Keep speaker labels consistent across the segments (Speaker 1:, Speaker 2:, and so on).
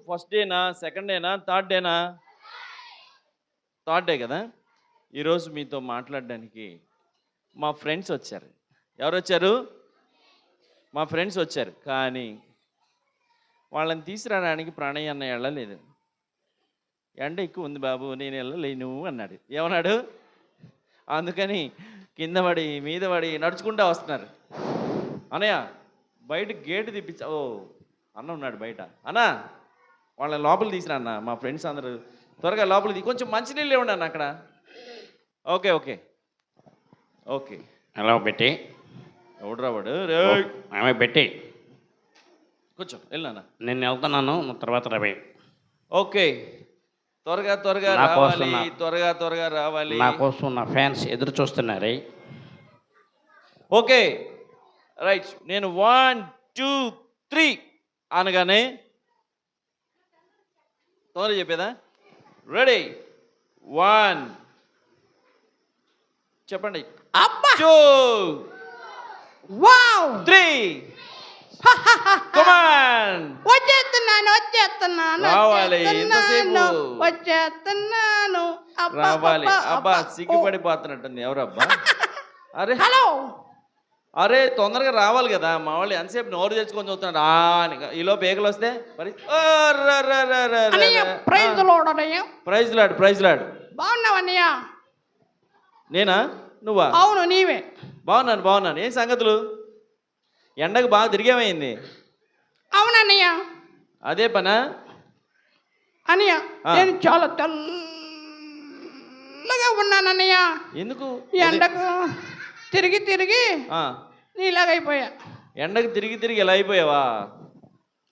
Speaker 1: First డేనా, second డేనా, third డేనా? థర్డ్ డే కదా. ఈరోజు మీతో మాట్లాడడానికి మా ఫ్రెండ్స్ వచ్చారు. ఎవరు వచ్చారు? మా ఫ్రెండ్స్ వచ్చారు. కానీ వాళ్ళని తీసుకురావడానికి ప్రణయ్ అన్న వెళ్ళలేదు. ఎండ ఎక్కువ ఉంది బాబు, నేను వెళ్ళలేను అన్నాడు. ఏమన్నాడు? అందుకని కింద పడి మీద పడి నడుచుకుంటూ వస్తున్నారు. అన్నయ్య బయట గేటు తీపిచ్చా. ఓ అన్న ఉన్నాడు బయట. అన్న వాళ్ళని లోపలికి తీసిరా అన్న, మా ఫ్రెండ్స్ అందరూ త్వరగా లోపలికి. కొంచెం మంచినీళ్ళు ఇవ్వండి అన్న అక్కడ. Okay okay okay.
Speaker 2: హలో బెట్టి.
Speaker 1: ఎవడురా వాడు?
Speaker 2: ఆమె బెట్టి.
Speaker 1: కూర్చో వెళ్ళినా.
Speaker 2: నేను వెళ్తున్నాను, తర్వాత రవి.
Speaker 1: ఓకే త్వరగా త్వరగా రావాలి, త్వరగా త్వరగా రావాలి.
Speaker 2: నా కోసం నా ఫ్యాన్స్ ఎదురు చూస్తున్నారు.
Speaker 1: Okay right. నేను 1 2 3 అనగానే తొందరగా చెప్పేదా? రెడీ 1 చెప్పండి. 2 3 Come on.
Speaker 3: వచ్చేస్తున్నాను
Speaker 1: రావాలి. ఎంతసేపు
Speaker 3: వచ్చేస్తున్నాను.
Speaker 1: రావాలి. అబ్బా సిగ్గుపడిపోతున్నట్టుంది. ఎవరబ్బా? అరే
Speaker 3: హలో,
Speaker 1: అరే తొందరగా రావాలి కదా. మా వాళ్ళు ఎంతసేపు నోరు తెచ్చుకొని చూస్తున్నారు. ఈలో పేకలు వస్తే మరి ప్రైజ్ లాడు ప్రైజ్ లాడు.
Speaker 3: బాగున్నావన్నయ్య?
Speaker 1: నేనా? నువ్వా?
Speaker 3: అవును నీవే.
Speaker 1: బాగున్నాను బాగున్నాను. ఏం సంగతులు? ఎండకు బాగా తిరిగేమైంది?
Speaker 3: అవునన్నయ్య.
Speaker 1: అదే పనా
Speaker 3: అన్నయ్య? నేను చాలా తెల్లగా ఉన్నానన్నయ్య.
Speaker 1: ఎందుకు?
Speaker 3: ఎండకు తిరిగి తిరిగి నీలాగైపోయా.
Speaker 1: ఎండకు తిరిగి తిరిగి ఇలా అయిపోయావా?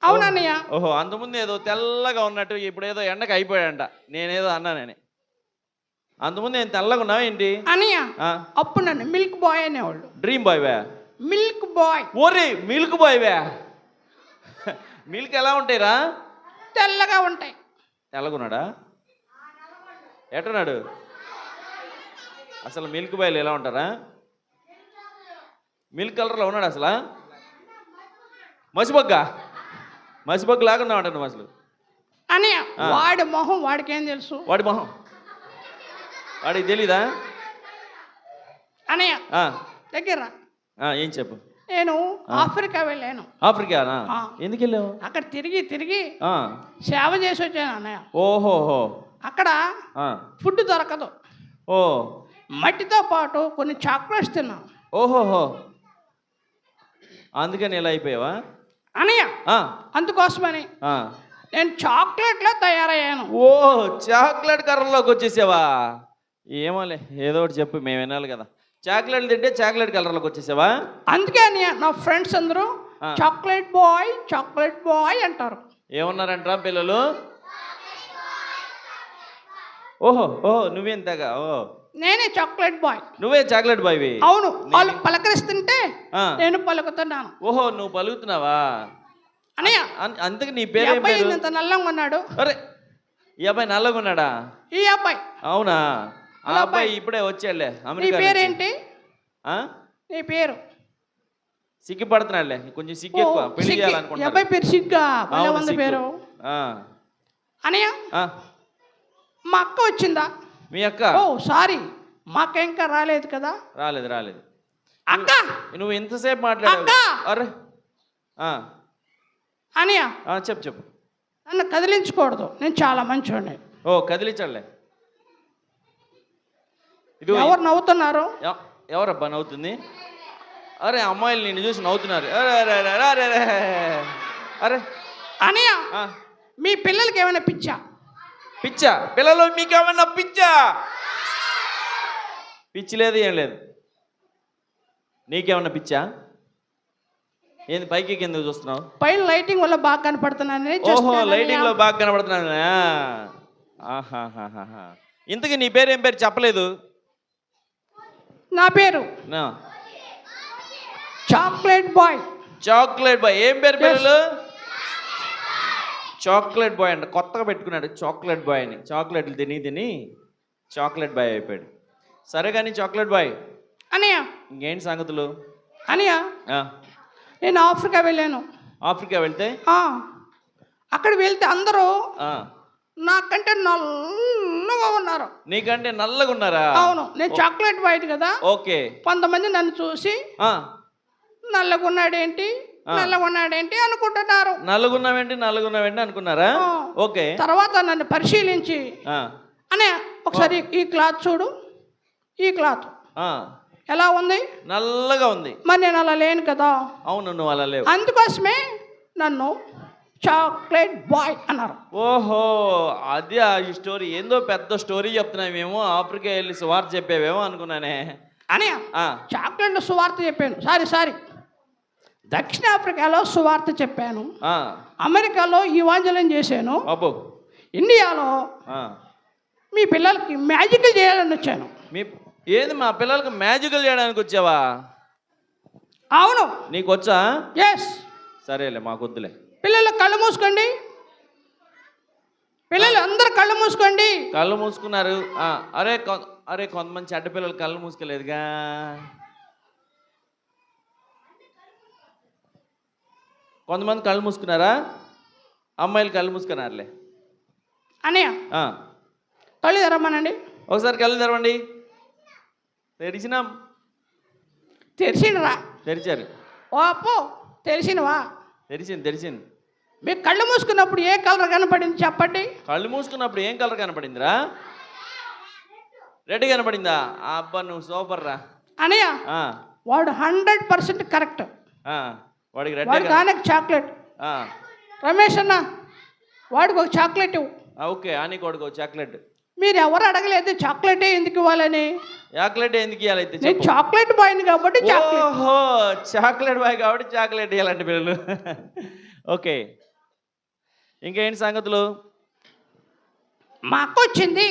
Speaker 3: అవునన్నయ్య.
Speaker 1: ఓహో అంతకుముందు ఏదో తెల్లగా ఉన్నట్టు ఇప్పుడు ఏదో ఎండకు అయిపోయాడంట. నేనేదో అన్నానని. అంతకుముందు నేను తెల్లగా ఉన్నావా ఏంటి?
Speaker 3: అన్నయ్య అప్పుడు నన్ను మిల్క్ బాయ్ అనేవాళ్ళు.
Speaker 1: డ్రీమ్ బాయ్ వే?
Speaker 3: Milk boy.
Speaker 1: ఓరే మిల్క్ బాయ్ వే? మిల్క్ ఎలా ఉంటాయిరా?
Speaker 3: తెల్లగా ఉంటాయి.
Speaker 1: తెల్లగున్నాడా? ఎట్టున్నాడు? అసలు మిల్క్ బాయ్లు ఎలా ఉంటారా? మిల్క్ కలర్లో ఉన్నాడు అసలు. మసిబొగ్గ మసిబొగ్గ లాగా ఉన్నాడు అసలు.
Speaker 3: అని వాడి మొహం వాడికేం తెలుసు?
Speaker 1: వాడి మొహం వాడికి తెలీదా?
Speaker 3: అనయ్య దగ్గర
Speaker 1: ఏం చెప్పు.
Speaker 3: నేను ఆఫ్రికా వెళ్ళాను.
Speaker 1: ఆఫ్రికానా? ఎందుకు వెళ్ళావు?
Speaker 3: అక్కడ తిరిగి తిరిగి సేవ చేసి వచ్చాను అన్నయ్య.
Speaker 1: ఓహోహో.
Speaker 3: అక్కడ ఫుడ్ దొరకదు.
Speaker 1: ఓ
Speaker 3: మట్టితో పాటు కొన్ని చాక్లెట్స్ తిన్నా.
Speaker 1: ఓహోహో అందుకని ఎలా అయిపోయావా?
Speaker 3: అన్నయ్య అందుకోసమని నేను చాక్లెట్లో తయారయ్యాను.
Speaker 1: ఓ చాక్లెట్ కర్రలోకి వచ్చేసావా? ఏమోలే ఏదో ఒకటి చెప్పు, మేము వినాలి కదా. చాక్లెట్లు తింటే చాక్లెట్ కలర్లోకి వచ్చేసావా?
Speaker 3: అందుకే అన్నయ్య నా ఫ్రెండ్స్ అందరూ చాక్లెట్ బాయ్ అంటారు.
Speaker 1: ఏమన్నారంటారా పిల్లలు? ఓహో ఓహో నువ్వేంతగా? ఓ
Speaker 3: నేనే చాక్లెట్ బాయ్.
Speaker 1: నువ్వే చాక్లెట్ బాయ్వి?
Speaker 3: అవును. వాళ్ళు పలకరిస్తుంటే నేను పలుకుతున్నాను.
Speaker 1: ఓహో నువ్వు పలుకుతున్నావా?
Speaker 3: అన్నయ్య
Speaker 1: అందుకే నీ పేరు ఏం పేరు?
Speaker 3: ఇంత నల్లంగా ఉన్నాడు.
Speaker 1: అరే ఈ అబ్బాయి నల్లగా ఉన్నాడా?
Speaker 3: ఈ అబ్బాయి.
Speaker 1: అవునా? ఆ అబ్బాయి ఇప్పుడే వచ్చాడులే అమెరికా.
Speaker 3: నీ పేరేంటి? నీ పేరు?
Speaker 1: సిగ్గుపడుతున్నాడులే, కొంచెం సిగ్గు ఎక్కువ. పెళ్లి చేయాలనుకుంటున్నా.
Speaker 3: అబ్బాయి పేరు సిగ్గా? పేరు అన్నయ్య. మా అక్క వచ్చిందా?
Speaker 1: మీ అక్క?
Speaker 3: ఓ సారీ, మా అక్క ఇంకా రాలేదు కదా.
Speaker 1: రాలేదు రాలేదు.
Speaker 3: అక్క
Speaker 1: నువ్వు ఎంతసేపు మాట్లాడావు? అరే
Speaker 3: అన్నయ్య
Speaker 1: చెప్పు చెప్పు.
Speaker 3: నన్ను కదిలించకూడదు, నేను చాలా మంచోడిని.
Speaker 1: ఓ కదిలించాలే.
Speaker 3: ఎవరు నవ్వుతున్నారు?
Speaker 1: ఎవరబ్బా నవ్వుతుంది? అరే అమ్మాయిలు నిన్ను చూసి నవ్వుతున్నారు. అరే అరే అరే అరే అరే అరే
Speaker 3: అన్నయ్య మీ పిల్లలకి ఏమైనా పిచ్చా?
Speaker 1: పిచ్చా? పిల్లలు మీకేమన్నా పిచ్చా? పిచ్చి లేదు ఏం లేదు. నీకేమన్నా పిచ్చా? ఏంది పైకి కింద చూస్తున్నావు?
Speaker 3: పైన లైటింగ్ వల్ల బాగా కనపడుతున్నాను.
Speaker 1: ఓహో లైటింగ్ లో బాగా కనపడుతున్నాను. ఆహాహాహా. ఇంతకీ నీ పేరు ఏం పేరు చెప్పలేదు?
Speaker 3: నా పేరు చాక్లెట్ బాయ్.
Speaker 1: Chocolate boy. ఏం పేరు పిల్లలు? చాక్లెట్ బాయ్ అంట. కొత్తగా పెట్టుకున్నాడు చాక్లెట్ బాయ్ అని. చాక్లెట్లు తిని తిని చాక్లెట్ బాయ్ అయిపోయాడు. సరే కానీ చాక్లెట్ బాయ్
Speaker 3: అన్నయ్య
Speaker 1: ఇంకేంటి సంగతులు?
Speaker 3: అన్నయ్య నేను ఆఫ్రికా వెళ్ళాను.
Speaker 1: ఆఫ్రికా వెళ్తే
Speaker 3: అక్కడ వెళ్తే అందరూ
Speaker 1: ఆ,
Speaker 3: నాకంటే నల్లగా ఉన్నారు.
Speaker 1: నీకంటే నల్లగా ఉన్నారా?
Speaker 3: అవును, నేను చాక్లెట్ వైట్ కదా.
Speaker 1: ఓకే.
Speaker 3: కొంతమంది నన్ను చూసి
Speaker 1: ఆ,
Speaker 3: నల్లగున్నాడేంటి నల్లగున్నాడేంటి అనుకుంటున్నారు.
Speaker 1: నల్లగున్నావేంటి అనుకున్నారా?
Speaker 3: ఆ.
Speaker 1: ఓకే.
Speaker 3: తర్వాత నన్ను పరిశీలించి
Speaker 1: ఆ,
Speaker 3: అనే ఒకసారి ఈ క్లాత్ చూడు, ఈ క్లాత్
Speaker 1: ఆ,
Speaker 3: ఎలా ఉంది?
Speaker 1: నల్లగా ఉంది.
Speaker 3: మరి నేను అలా లేను కదా.
Speaker 1: అవును, నువ్వు అలా లేవు.
Speaker 3: అందుకోసమే నన్ను చాక్లెట్ బాయ్ అన్నారు.
Speaker 1: ఓహో, అది ఈ స్టోరీ. ఏందో పెద్ద స్టోరీ చెప్తున్నావేమో, ఆఫ్రికా వెళ్ళి సువార్త చెప్పేవేమో అనుకున్నానే.
Speaker 3: అని
Speaker 1: ఆ,
Speaker 3: చాక్లెట్లు సువార్త చెప్పాను. సారీ దక్షిణాఫ్రికాలో సువార్త చెప్పాను,
Speaker 1: ఆ,
Speaker 3: అమెరికాలో ఇవాంజలిజం చేశాను,
Speaker 1: అబ్బో,
Speaker 3: ఇండియాలో
Speaker 1: ఆ.
Speaker 3: మీ పిల్లలకి మ్యాజిక్లు చేయాలని వచ్చాను.
Speaker 1: ఏంది మా పిల్లలకి మ్యాజికల్ చేయడానికి వచ్చావా?
Speaker 3: అవును.
Speaker 1: నీకు వచ్చా?
Speaker 3: ఎస్.
Speaker 1: సరేలే, మాకు వద్దులే.
Speaker 3: పిల్లలు కళ్ళు మూసుకోండి, పిల్లలు అందరు కళ్ళు మూసుకోండి.
Speaker 1: కళ్ళు మూసుకున్నారు. అరే కొంతమంది చెడ్డ పిల్లలు కళ్ళు మూసుకోలేదుగా. కొంతమంది కళ్ళు మూసుకున్నారా? అమ్మాయిలు కళ్ళు మూసుకున్నారులే.
Speaker 3: అనయ్య
Speaker 1: ఆ,
Speaker 3: కళ్ళు తెరమ్మనండి.
Speaker 1: ఒకసారి కళ్ళు తెరవండి. తెరిచినాం.
Speaker 3: తెరిచిండ్రా?
Speaker 1: తెరిచారు.
Speaker 3: ఓ అప్పు, తెలిసినవా?
Speaker 1: తెరిచింది.
Speaker 3: మీకు కళ్ళు మూసుకున్నప్పుడు ఏ కలర్ కనపడింది చెప్పండి.
Speaker 1: కళ్ళు మూసుకున్నప్పుడు ఏం కలర్ కనపడిందిరా? రెడ్ కనపడిందా? అబ్బా, నువ్వు సూపర్ రా.
Speaker 3: అనయ్య
Speaker 1: ఆ,
Speaker 3: వాడు 100% కరెక్ట్.
Speaker 1: ఆ, వాడికి రెడ్.
Speaker 3: వాడు దానికి చాక్లెట్. రమేష్ అన్న, వాడికి ఒక చాక్లెట్ ఇవ్వు.
Speaker 1: ఓకే, అని కొడుకో చాక్లెట్.
Speaker 3: మీరు ఎవరు అడగలేదు చాక్లెటే ఎందుకు ఇవ్వాలని.
Speaker 1: చాక్లెట్ ఎందుకు ఇవ్వాలైతే?
Speaker 3: నేను చాక్లెట్ బాయ్ని కాబట్టి చాక్లెట్.
Speaker 1: ఓహో, చాక్లెట్ బాయ్ కాబట్టి చాక్లెట్ ఇవ్వాలంటే పిల్లలు. ఓకే, ఇంకేంటి సంగతులు?
Speaker 3: మా అక్క వచ్చింది.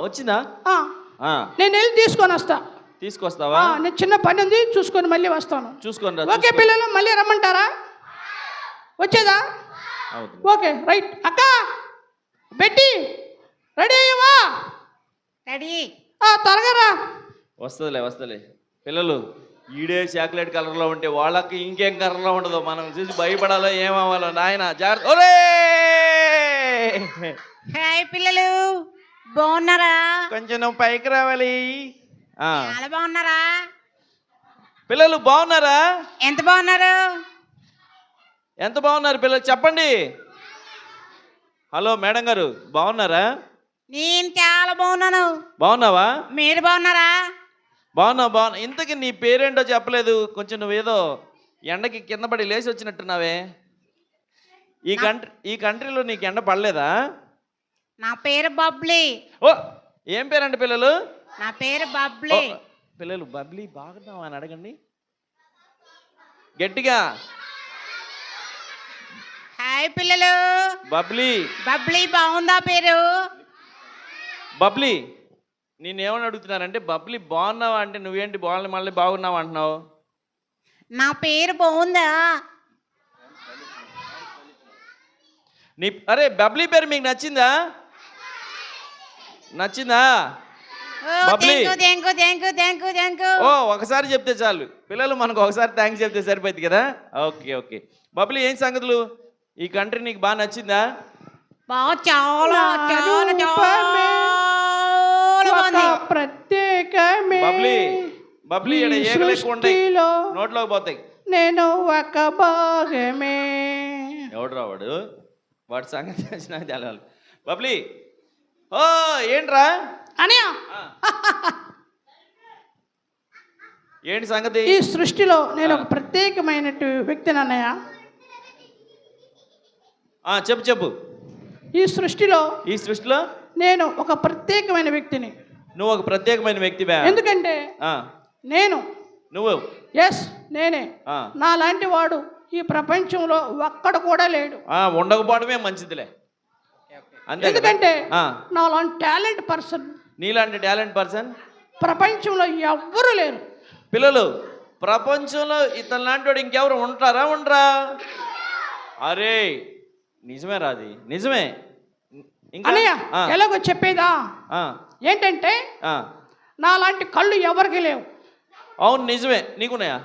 Speaker 1: వచ్చిందా?
Speaker 3: ఆ,
Speaker 1: ఆ,
Speaker 3: నేను వెళ్ళి తీసుకొని వస్తా.
Speaker 1: తీసుకొస్తావా?
Speaker 3: నేను చిన్న పని ఉంది, చూసుకొని మళ్ళీ వస్తాను.
Speaker 1: చూసుకోండి.
Speaker 3: ఓకే పిల్లలు, మళ్ళీ రమ్మంటారా? వచ్చేదా? Okay right. అక్క బెట్టి రెడీ అయ్యవా?
Speaker 4: రెడీ.
Speaker 3: త్వరగా రా.
Speaker 1: వస్తుందిలే. పిల్లలు, ఈడే చాక్లెట్ కలర్లో ఉంటే వాళ్ళకి ఇంకేం కలర్లో ఉండదు. మనం చూసి భయపడాలో ఏమవ్వాలో. నాయన జాగ్రత్త. ఒరే,
Speaker 4: హాయ్ పిల్లలు, బాగున్నారా?
Speaker 1: కొంచెం నువ్వు పైకి రావాలి.
Speaker 4: చాలా బాగున్నారా?
Speaker 1: పిల్లలు బాగున్నారా?
Speaker 4: ఎంత బాగున్నారు?
Speaker 1: ఎంత బాగున్నారు పిల్లలు చెప్పండి. హలో మేడం గారు, బాగున్నారా?
Speaker 4: నేను చాలా బాగున్నాను.
Speaker 1: బాగున్నావా?
Speaker 4: మీరు బాగున్నారా?
Speaker 1: బాగున్నా. ఇంతకీ నీ పేరేంటో చెప్పలేదు. కొంచెం నువ్వేదో ఎండకి కింద పడి లేచి వచ్చినట్టున్నావే. ఈ కంట్రీలో నీకు ఎండ పడలేదా?
Speaker 4: నా పేరు బబ్లీ.
Speaker 1: ఓ, ఏం పేరండి పిల్లలు?
Speaker 4: నా పేరు బబ్లీ.
Speaker 1: పిల్లలు, బబ్లీ బాగున్నావా అని అడగండి గట్టిగా.
Speaker 4: హాయ్ పిల్లలు,
Speaker 1: బబ్లీ.
Speaker 4: బబ్లీ బాగుందా పేరు?
Speaker 1: బబ్లీ, నేనేమని అడుగుతున్నానంటే, బబ్లీ బాగున్నావా అంటే నువ్వేంటి మళ్ళీ బాగున్నావా అంటున్నావు?
Speaker 4: నా పేరు బాగుందా?
Speaker 1: అరే, బబ్లీ పేరు మీకు నచ్చిందా? Bubbly,
Speaker 4: thank you.
Speaker 1: ఒకసారి చెప్తే చాలు. పిల్లలు మనకు ఒకసారి థ్యాంక్స్ చెప్తే సరిపోయింది కదా. ఓకే. బబ్లీ, ఏం సంగతులు? ఈ కంట్రీ నీకు బాగా నచ్చిందా?
Speaker 4: బాగా చాలా చాలా చాలా బాగుంది.
Speaker 3: ప్రత్యేకమే
Speaker 1: బబ్లీ నోట్లోకి పోతాయి.
Speaker 3: నేను ఒక భాగమే.
Speaker 1: ఎవడురా వాడి సంగతి నాకు తెలవాలి. బబ్లీ, ఏంట్రా
Speaker 3: అనయ్య,
Speaker 1: ఏంటి సంగతి?
Speaker 3: ఈ సృష్టిలో నేను ఒక ప్రత్యేకమైన వ్యక్తిని అన్నయ్య.
Speaker 1: చెప్పు.
Speaker 3: ఈ సృష్టిలో నేను ఒక ప్రత్యేకమైన వ్యక్తిని.
Speaker 1: నువ్వు ఒక ప్రత్యేకమైన వ్యక్తివా?
Speaker 3: ఎందుకంటే
Speaker 1: నువ్వు
Speaker 3: నేనే. నా లాంటి వాడు ఈ ప్రపంచంలో ఒక్కడ కూడా లేడు.
Speaker 1: ఉండకపోవడమే మంచిదిలే.
Speaker 3: ఎందుకంటే నాలాంటి టాలెంట్ పర్సన్,
Speaker 1: నీలాంటి టాలెంట్ పర్సన్
Speaker 3: ప్రపంచంలో ఎవ్వరూ లేరు.
Speaker 1: పిల్లలు, ప్రపంచంలో ఇతను లాంటి వాడు ఇంకెవరు ఉండరా? అరే, నిజమే రాది, నిజమే.
Speaker 3: అన్నయ్య, ఎలాగో చెప్పేదా ఏంటంటే, నాలాంటి కళ్ళు ఎవరికి లేవు.
Speaker 1: అవును, నిజమే. నీకున్నాయా?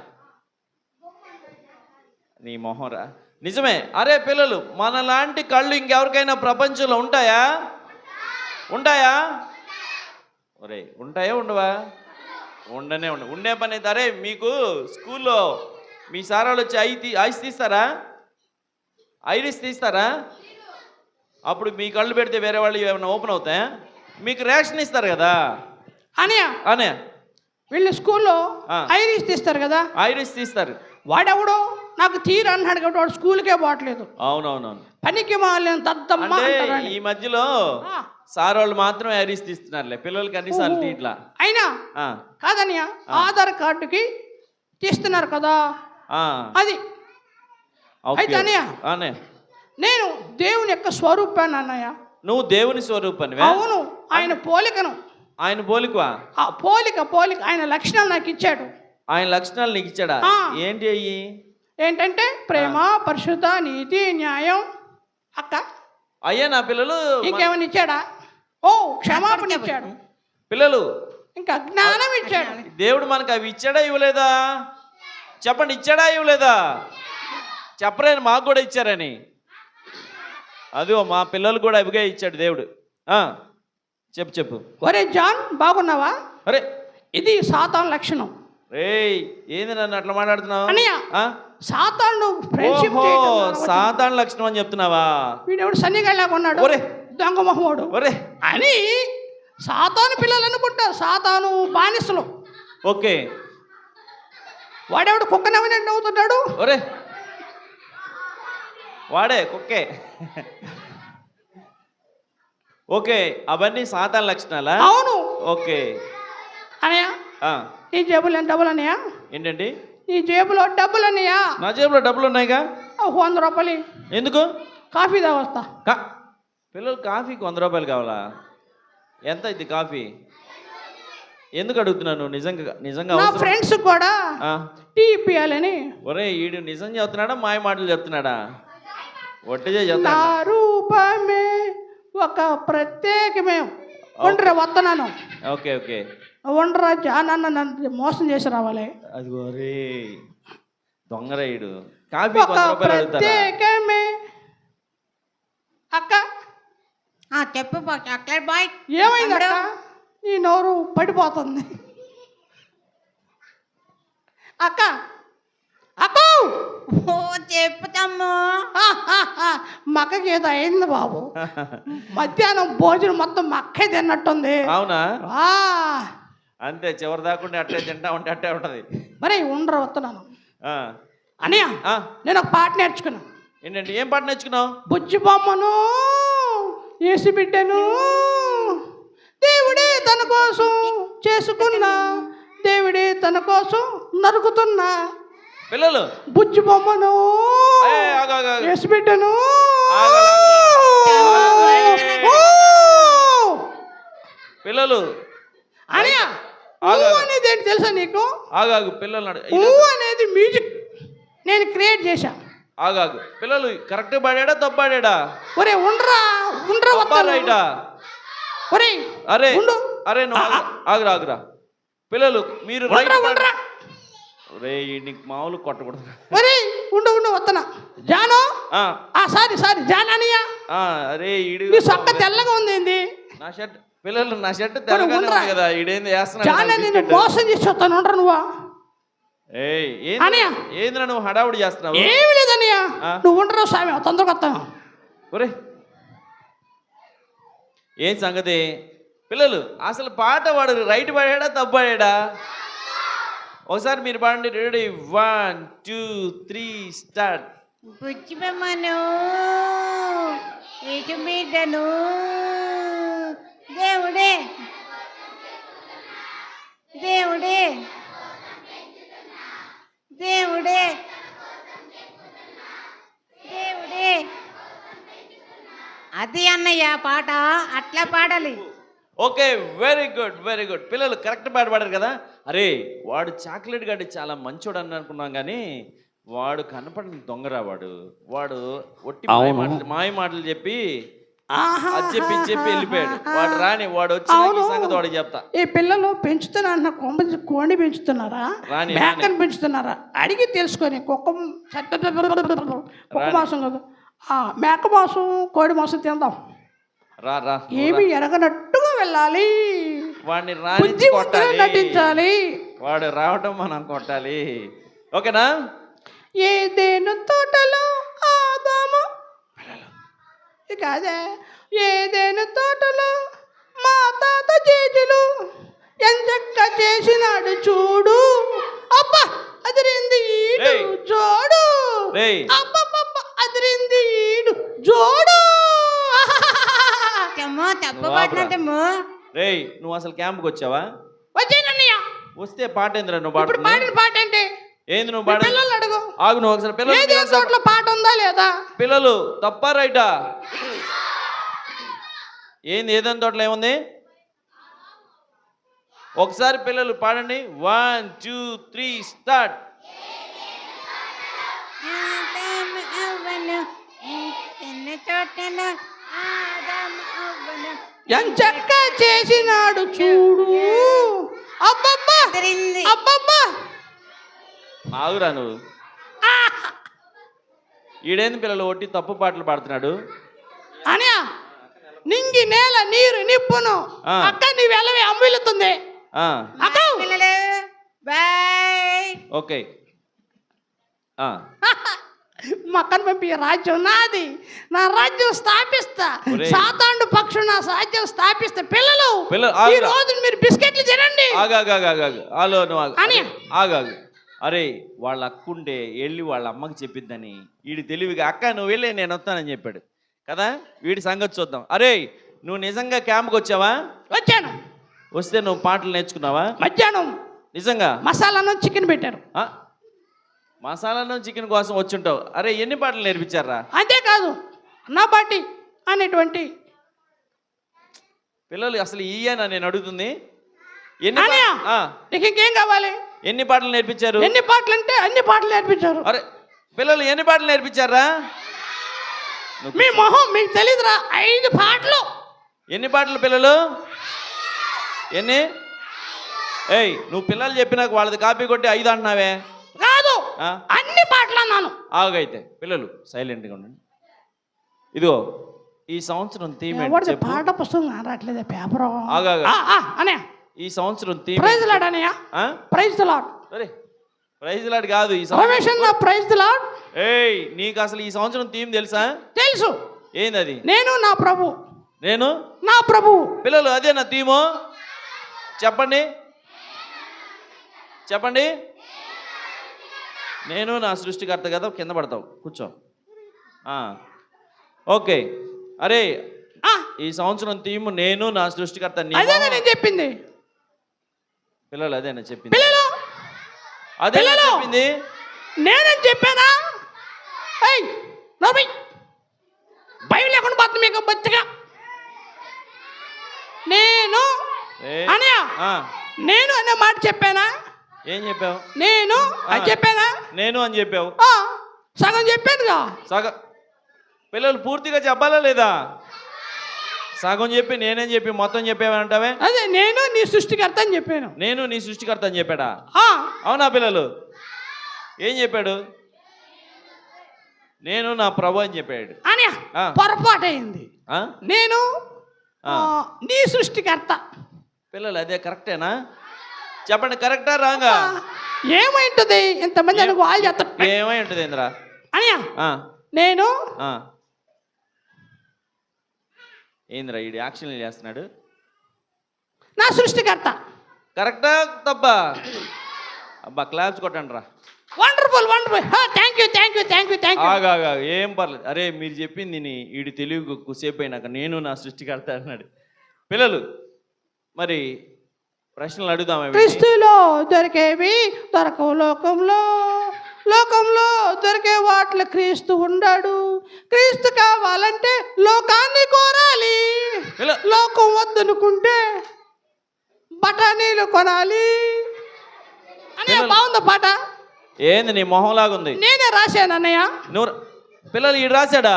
Speaker 1: నీ మొహంరా. నిజమే. అరే పిల్లలు, మనలాంటి కళ్ళు ఇంకెవరికైనా ప్రపంచంలో ఉంటాయా? ఉంటాయా? ఒరే ఉంటాయా ఉండవా? ఉండే పని అయితే. అరే మీకు స్కూల్లో మీ సార్ వాళ్ళు వచ్చి ఐస్ తీస్తారా? ఐరిస్ తీస్తారా? అప్పుడు మీ కళ్ళు పెడితే వేరే వాళ్ళు ఏమైనా ఓపెన్ అవుతాయా? మీకు రేషన్ ఇస్తారు కదా
Speaker 3: అనియా
Speaker 1: అనే.
Speaker 3: వీళ్ళు స్కూల్లో
Speaker 1: ఆ.
Speaker 3: ఐరిస్ తీస్తారు కదా,
Speaker 1: ఐరిస్ తీస్తారు.
Speaker 3: వాడెవడో నాకు తీరు అన్నాడు కాబట్టి వాడు స్కూల్కే పోవట్లేదు.
Speaker 1: అవునవునవును.
Speaker 3: పనికి మాలిన దద్దమ్మ
Speaker 1: అంటే
Speaker 3: అంటారండి.
Speaker 1: ఈ మధ్యలో
Speaker 3: ఆ.
Speaker 1: సార్ వాళ్ళు మాత్రమే ఐరిస్ తీస్తున్నారులే, పిల్లలకి అన్నిసార్లు తీయట్లా.
Speaker 3: అయినా
Speaker 1: ఆ,
Speaker 3: కాదనియా, ఆధార్ కార్డుకి తీస్తున్నారు కదా
Speaker 1: ఆ,
Speaker 3: అది.
Speaker 1: ఓకే.
Speaker 3: అయితే అన్నయ్య,
Speaker 1: అనే
Speaker 3: నేను దేవుని యొక్క స్వరూపాన్ని అన్నయ్య.
Speaker 1: నువ్వు దేవుని స్వరూపానివే?
Speaker 3: అవును, ఆయన పోలికను.
Speaker 1: ఆయన పోలికవా?
Speaker 3: ఆ పోలిక ఆయన లక్షణాలు నాకు ఇచ్చాడు.
Speaker 1: ఆయన లక్షణాలు నీకు ఇచ్చాడా?
Speaker 3: ఆ.
Speaker 1: ఏంటి అయ్యి?
Speaker 3: ఏంటంటే ప్రేమ, పరిశుద్ధ, నీతి, న్యాయం. అక్క
Speaker 1: అయ్యా నా పిల్లలు
Speaker 3: ఇంకేమైనా ఇచ్చాడా? ఓ క్షమాపణ ఇచ్చాడు,
Speaker 1: పిల్లలు
Speaker 3: ఇంకా జ్ఞానం ఇచ్చాడు.
Speaker 1: దేవుడు మనకు అవి ఇచ్చాడా ఇవ్వలేదా? చెప్పండి, ఇచ్చాడా ఇవ్వలేదా? చెప్పరేని, మాకు కూడా ఇచ్చారని. అదిగో మా పిల్లలు కూడా అవిగా ఇచ్చాడు దేవుడు. చెప్పు.
Speaker 3: ఒరే జాన్, బాగున్నావా?
Speaker 1: అరే
Speaker 3: ఇది సాతాను లక్షణం.
Speaker 1: రేయ్, ఏంది నన్ను అట్లా మాట్లాడుతున్నావు?
Speaker 3: అన్నయ్య, సాతాను ఫ్రెండ్షిప్
Speaker 1: సాతాను లక్షణం అని చెప్తున్నావా?
Speaker 3: వీడెవడు సన్నిగాళ్ళగా ఉన్నాడు,
Speaker 1: ఒరే
Speaker 3: దొంగ మొహమోడు
Speaker 1: ఒరే
Speaker 3: అని సాతాను పిల్లలు అనుకుంటారు, సాతాను బానిసలు.
Speaker 1: ఓకే.
Speaker 3: వాడెవడు కుక్కనవనండి అవుతున్నాడు.
Speaker 1: ఒరే వాడే కుక్కే. ఓకే, అవన్నీ సాతాను లక్షణాలా?
Speaker 3: అవును.
Speaker 1: ఓకే.
Speaker 3: అనయ్య, ఈ జేబులో డబ్బులు అన్నయ్యా?
Speaker 1: ఏంటండి?
Speaker 3: ఈ జేబులో డబ్బులు అన్నయ్యా?
Speaker 1: నా జేబులో డబ్బులు ఉన్నాయిగా.
Speaker 3: 100 రూపాయలు.
Speaker 1: ఎందుకు?
Speaker 3: కాఫీ తాగొస్తా.
Speaker 1: పిల్లలు కాఫీకి 100 రూపాయలు కావాలా? ఎంత ఇది కాఫీ? ఎందుకు అడుగుతున్నాను? నిజంగా
Speaker 3: నా ఫ్రెండ్స్ కూడా టీ ఇప్పియాలని.
Speaker 1: ఒరే ఈడు నిజం చెప్తున్నాడా మాయ మాటలు చెప్తున్నాడా? ఒట్టిగా
Speaker 3: నా
Speaker 1: చెప్తున్నా.
Speaker 3: రూపమే ఒక ప్రత్యేకమే. ఒంటరి వస్తున్నాను.
Speaker 1: Okay okay.
Speaker 3: ఒంటరా జానన్న నన్ను మోసం చేసి రావాలి.
Speaker 1: అది ఒరే దొంగరాయుడు, కాఫీ
Speaker 3: ఒక
Speaker 1: 100 రూపాయలు అడుగుతారా?
Speaker 3: ప్రత్యేకమే. అక్క
Speaker 4: చెప్పు చాక్లెట్ బాయ్.
Speaker 3: ఏమైంది అక్క? నీ నోరు పడిపోతుంది. అక్క అక్కో,
Speaker 4: ఓ చెప్పుతాము.
Speaker 3: మక్కకి ఏదో అయింది బాబు. మధ్యాహ్నం భోజనం మొత్తం మక్కే తిన్నట్టుంది.
Speaker 1: అవునా?
Speaker 3: ఆ,
Speaker 1: అంతే, చివరి దాకుండా అట్టే తింటా ఉంటే అట్టే ఉంటది.
Speaker 3: మరి ఉండరు వస్తున్నాను.
Speaker 1: ఆ,
Speaker 3: అనియా,
Speaker 1: ఆ,
Speaker 3: నేను ఒక పాట నేర్చుకున్నాను.
Speaker 1: ఏంటంటే ఏం పాట నేర్చుకున్నావు?
Speaker 3: బుజ్జి బొమ్మను ఏసి బిడ్డను దేవుడే తన కోసం చేసుకున్నా, దేవుడే తన కోసం నరుకుతున్నా.
Speaker 1: పిల్లలు
Speaker 3: బుజ్జి బొమ్మను ఏసి బిడ్డను.
Speaker 1: పిల్లలు
Speaker 3: అనియా, అనేది ఏంటి తెలుసా నీకు?
Speaker 1: ఆగాగు. పిల్లలు
Speaker 3: అనేది మ్యూజిక్ నేను క్రియేట్ చేశా.
Speaker 1: ఆగాగు. పిల్లలు కరెక్ట్ పాడాడా తప్పు పాడాడా?
Speaker 3: ఒరే ఉండరా
Speaker 1: రైటా?
Speaker 3: ఒరే
Speaker 1: అరే
Speaker 3: ఉండు.
Speaker 1: అరే నువ్వు ఆగురా. పిల్లలు మీరు
Speaker 3: ఉండరా.
Speaker 1: రే నీకు మామూలు కొట్టకూడదు.
Speaker 3: ఒరే ఉండు వస్తున్నా. జాను, సారీ జాననియా.
Speaker 1: అరే ఈడు
Speaker 3: నీ సొక్క తెల్లగా ఉంది ఏంది?
Speaker 1: నా షర్ట్. పిల్లలు నా షర్ట్ తెల్లగానే ఉంది కదా, ఈడేంది
Speaker 3: జాన నేను
Speaker 1: వేస్తున్నాడు?
Speaker 3: మోసం చేసి వస్తాను. ఉండరా నువ్వా?
Speaker 1: ఏంద్రా నువ్వు హడావుడి చేస్తున్నావు?
Speaker 3: ఏమి లేదన్నయ్యా, నువ్వు ఉండరా స్వామి, తొందరగా వస్తాను.
Speaker 1: ఒరే ఏం సంగతి? పిల్లలు అసలు పాట వాడు రైట్ పాడాడా తప్పు పాడాడా? ఒకసారి మీరు పాడండి. Ready, 1 2 3 start.
Speaker 4: బుజ్జి బొమ్మను ఏసు బిడ్డను దేవుడే దేవుడే దేవుడే దేవుడే. అది అన్నయ్య పాట, అట్లా పాడాలి.
Speaker 1: Okay, very good. పిల్లలు కరెక్ట్ పాట పాడారు కదా. అరే వాడు చాక్లెట్ గడ్డి చాలా మంచోడు అని అనుకున్నాం, కానీ వాడు కనపడిన దొంగరా. వాడు ఒట్టి మాయ మాటలు చెప్పి
Speaker 3: ఆహా.
Speaker 1: అది చెప్పి వెళ్ళిపోయాడు. వాడు రాని, వాడు వచ్చి
Speaker 3: అవును.
Speaker 1: ఈ సంగతి వాడికి చెప్తా.
Speaker 3: ఈ పిల్లలు పెంచుతున్నా కోడి పెంచుతున్నారా,
Speaker 1: రాని,
Speaker 3: మేకను పెంచుతున్నారా అడిగి తెలుసుకొని కుక్క మాంసం కదా, మేక మాంసం కోడి మాంసం తిందాం.
Speaker 1: రా రా
Speaker 3: ఏమి ఎరగనట్టుగా వెళ్ళాలి,
Speaker 1: వాడిని రాని
Speaker 3: బుద్ధిమంతుగా
Speaker 1: కొట్టాలి.
Speaker 3: నటించాలి.
Speaker 1: వాడు రావటం మనం కొట్టాలి. ఓకేనా?
Speaker 3: ఏదేను తోటలో ఆదాము, ఇక అదే ఏదేను తోటలో మా తాత చేతులు ఎంచక్క చేసినాడు చూడు, అబ్బా అదిరింది ఈడు
Speaker 1: ఏయ్.
Speaker 3: జోడు,
Speaker 1: రేయ్
Speaker 3: అబ్బబ్బబ్బ అదిరింది ఈడు జోడు.
Speaker 4: తమ్ము తప్పు
Speaker 1: నువ్వు
Speaker 4: పట్టిన
Speaker 1: ఆపురా.
Speaker 4: తమ్ము.
Speaker 1: రేయ్, నువ్వు అసలు క్యాంప్కి వచ్చావా?
Speaker 3: వచ్చేనన్నయ్య,
Speaker 1: వస్తే పాట ఏందిరా నువ్వు
Speaker 3: ఇప్పుడు
Speaker 1: పాడుతుంది?
Speaker 3: పాడిన పాట ఏంటి?
Speaker 1: ఏంది నువ్వు
Speaker 3: మీ
Speaker 1: పాడేది?
Speaker 3: పిల్లల్ని అడుగు,
Speaker 1: ఆగు నువ్వు ఒకసారి. పిల్లలు
Speaker 3: ఏదేను తోటలో పాట ఉందా లేదా?
Speaker 1: పిల్లలు తప్పా రైటా? ఏంది ఏదైనా తోటలో ఏముంది? ఒకసారి పిల్లలు పాడండి. 1 2 3 స్టార్ట్.
Speaker 4: ఆదాము అవ్వను చిన్న తోటలో ఆదాము అవ్వను
Speaker 3: ఎంచక్క చేసినాడు చూడు, అబ్బబ్బా
Speaker 4: అదిరింది.
Speaker 3: అబ్బబ్బా.
Speaker 1: ఆగురా నువ్వు. ఈడేంది పిల్లలు ఒట్టి తప్పు పాటలు పాడుతున్నాడు?
Speaker 3: అనియా నింగి నేల నీరు నిప్పును
Speaker 1: ఆ.
Speaker 3: అక్క నీ వెళ్ళవే అమ్మిలుతుంది
Speaker 1: ఆ,
Speaker 3: అక్క.
Speaker 4: పిల్లలు బాయ్.
Speaker 1: ఓకే. ఆ,
Speaker 3: మక్కను పంపి రాజ్యం నాది, నా రాజ్యం స్థాపిస్తా,
Speaker 1: ఒరేయ్.
Speaker 3: సాతాండు పక్షులు నా రాజ్యం స్థాపిస్తా. పిల్లలు
Speaker 1: పిల్లలు
Speaker 3: ఈ
Speaker 1: ఆగురా.
Speaker 3: రోజు మీరు బిస్కెట్లు తినండి.
Speaker 1: ఆగాగాగాగాగు. ఆలో నువ్వు ఆగు.
Speaker 3: అని.
Speaker 1: ఆగాగు. అరే వాళ్ళ అక్కుండే వెళ్ళి వాళ్ళ అమ్మకి చెప్పిద్దని వీడి తెలివిగా అక్క నువ్వు వెళ్ళి నేను వస్తానని చెప్పాడు కదా. వీడి సంగతి చూద్దాం. అరే నువ్వు నిజంగా క్యాంప్కి వచ్చావా?
Speaker 3: వచ్చాను.
Speaker 1: వస్తే నువ్వు పాటలు నేర్చుకున్నావా?
Speaker 3: మధ్యాహ్నం
Speaker 1: నిజంగా?
Speaker 3: మసాలాను చికెన్ పెట్టారు.
Speaker 1: ఆ? మసాలాను చికెన్ కోసం వచ్చుంటావు. అరే ఎన్ని పాటలు నేర్పించారా?
Speaker 3: అంతేకాదు నా పాటి అనేటువంటి
Speaker 1: పిల్లలు అసలు ఇయ్యేనా నేను అడుగుతుంది? ఎన్ని
Speaker 3: అన్నయ్య,
Speaker 1: ఆ,
Speaker 3: నీకు ఇంకేం కావాలి?
Speaker 1: ఎన్ని పాటలు నేర్పించారు?
Speaker 3: ఎన్ని పాటలు అంటే అన్ని పాటలు నేర్పించారు.
Speaker 1: అరే పిల్లలు ఎన్ని పాటలు నేర్పించారా?
Speaker 3: మీ మొహం మీకు తెలీదురా, 5 పాటలు.
Speaker 1: ఎన్ని పాటలు పిల్లలు? ఎన్ని? ఏయ్ నువ్వు పిల్లలు చెప్పినాక వాళ్ళది కాపీ కొట్టి 5 అంటున్నావే?
Speaker 3: కాదు,
Speaker 1: ఆ?
Speaker 3: అన్ని పాటలు అన్నాను.
Speaker 1: ఆగైతే పిల్లలు సైలెంట్గా ఉండండి. ఇదిగో ఈ సంవత్సరం థీమ్ ఏంటి
Speaker 3: ఎవరిది
Speaker 1: చెప్పు.
Speaker 3: పాట పుస్తకం రావట్లేదే పేపర్.
Speaker 1: ఆగాగు.
Speaker 3: అనే
Speaker 1: ఈ సంవత్సరం థీమ్
Speaker 3: ప్రైజ్ లాడ్ అనయ్య, ప్రైజ్ ద లాడ్.
Speaker 1: సరే ప్రైజ్ లాడ్ కాదు ఈ సంవత్సరం.
Speaker 3: రమేష్ అన్న ప్రైజ్ ద లాడ్.
Speaker 1: ఏయ్ నీకు అసలు ఈ సంవత్సరం థీమ్ తెలుసా?
Speaker 3: తెలుసు.
Speaker 1: ఏంది అది?
Speaker 3: నేను నా ప్రభు,
Speaker 1: నేను
Speaker 3: నా ప్రభు.
Speaker 1: పిల్లలు అదే నా థీము. చెప్పండి చెప్పండి. నేను నా సృష్టికర్త కదా. కింద పడతావు, కూర్చో. ఓకే. అరే ఈ సంవత్సరం థీమ్ నేను నా సృష్టికర్త.
Speaker 3: అదే నేను చెప్పింది.
Speaker 1: పిల్లలు అదేనా చెప్పింది?
Speaker 3: పిల్లలు
Speaker 1: అదే
Speaker 3: పిల్లలు.
Speaker 1: చెప్పింది.
Speaker 3: నేనేం చెప్పానా? ఏయ్ నోబై భయం లేకుండా పోతుంది మీకు బతిగా. నేను
Speaker 1: ఏయ్.
Speaker 3: అనయ్య,
Speaker 1: ఆ,
Speaker 3: నేను అనే మాట చెప్పానా?
Speaker 1: ఏం చెప్పావు?
Speaker 3: నేను అది చెప్పానా?
Speaker 1: నేను అని చెప్పావు.
Speaker 3: సగం చెప్పానుగా.
Speaker 1: సగం. పిల్లలు పూర్తిగా చెప్పాలా లేదా? సగం చెప్పి నేనేం చెప్పి మొత్తం చెప్పావంటావే?
Speaker 3: అదే నేను నీ సృష్టికర్త అని చెప్పాను.
Speaker 1: నేను నీ సృష్టికర్త అని చెప్పాడా?
Speaker 3: ఆ,
Speaker 1: అవునా పిల్లలు? ఏం చెప్పాడు? నేను నా ప్రభు అని చెప్పాడు.
Speaker 3: అని
Speaker 1: ఆ.
Speaker 3: పొరపాటు అయింది.
Speaker 1: ఆ?
Speaker 3: నేను
Speaker 1: ఆ.
Speaker 3: నీ సృష్టికర్త.
Speaker 1: పిల్లలు అదే కరెక్టేనా? చెప్పండి, కరెక్టా రాంగా?
Speaker 3: ఏమైంటుంది ఇంతమంది అనుకో వాళ్ళు చేస్తారు
Speaker 1: ఏమై ఉంటుంది ఇంద్రా?
Speaker 3: అనియా.
Speaker 1: ఆ,
Speaker 3: నేను
Speaker 1: ఆ. ఏంద్రా ఈడు యాక్షన్లు చేస్తున్నాడు?
Speaker 3: నా సృష్టికర్త.
Speaker 1: కరెక్టా తప్పా? అబ్బా క్లాప్స్ కొట్టండి రా.
Speaker 3: Wonderful wonderful. Thank you thank you thank you thank you.
Speaker 1: ఆగా ఏం పర్లేదు. అరే మీరు చెప్పింది ఈడు తెలివి కుసేపు అయినాక నేను నా సృష్టికర్త అన్నాడు. పిల్లలు మరి ప్రశ్నలు అడుగుదామా?
Speaker 3: క్రీస్తులో దొరికేవి దొరకవు లోకంలో, లోకంలో దొరికే వాటిలో క్రీస్తు ఉండాడు. క్రీస్తు కావాలంటే లోకాన్ని కోరాలి, లోకం వద్దనుకుంటే బఠానీలు కొనాలి అనే బాగుంది పాట.
Speaker 1: ఏంది నీ మొహంలాగా ఉంది?
Speaker 3: నేనే రాశాను అన్నయ్య.
Speaker 1: నువ్వు పిల్లలు ఈడు రాశాడా?